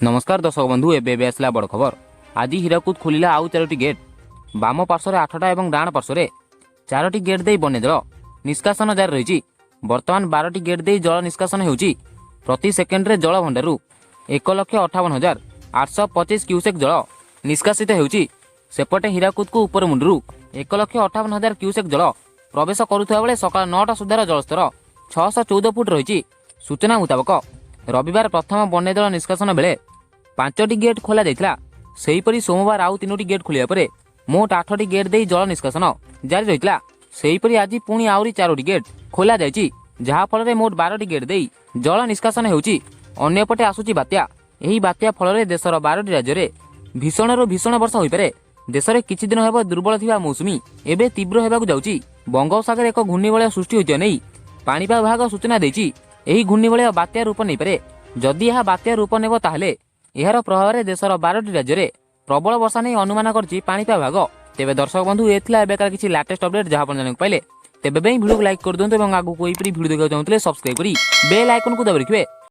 नमस्कार दर्शक बंधु एबे आसला बड़ खबर। आज हीराकुद खोलिला आउ 4टी गेट। बाम पार्श्वर 8टा और डाण पार्श्वर 4टी गेट दे बन्य जल निष्कासन जारी रही। बर्तमान 12टी गेट दे जल निष्कासन होउची। प्रति सेकेंड रे जल भंडारू 1,58,825 क्यूसेक जल निष्कासित होउची। सेपटे हीराकुद को ऊपर मुंडरू 1,58,000 क्यूसेक जल प्रवेश करुवा बेले सकाळ 9टा सुधार जलस्तर 614 फुट रही। सूचना मुताबक रविवार प्रथम बन्य जल निष्कासन बेले 5टी गेट खोल जाइथिला। सेहीपरि सोमवार आउ 3टी गेट खोलिया परे मोट 8टी गेट दे जल निष्कासन जारी रहितला। सेहीपरि आज पुणी आउरी 4टी गेट खोला जाइछि, जहा फल रे मोट 12टी गेट दे जल निष्कासन हेउछि। अन्यपटे आसुछि बात्या। एही बात्या फल रे देशर 12टी राज्य रे भीषणरू भीषण वर्षा होई पारे। देश रे किछि दिन हेबो दुर्बल थिबा मौसुमी एबे तीव्र हेबाकु जाउछि। बंगोपसागर एक घूर्णिबलय सृष्टि होइछ नै पाणीपाग विभाग सूचना दैछि। एही घूर्णिबलय बात्या रूप नै पारे। जदि यह बात्या रूप नेब ताहले एहार प्रभाव देशर 12टी राज्य में प्रबल वर्षा नहीं अनुमान करछि पाणीपाग विभाग। तेबे दर्शक बंधु एथिला एबेकार किछि लेटेस्ट अपडेट जहां आपण जानक पाइले तेबे वीडियो को लाइक कर दियंतु एवं आगु कोई वीडियो देखा चाहूले सब्सक्राइब करी बेल आइकन को दबाइ रखिबे।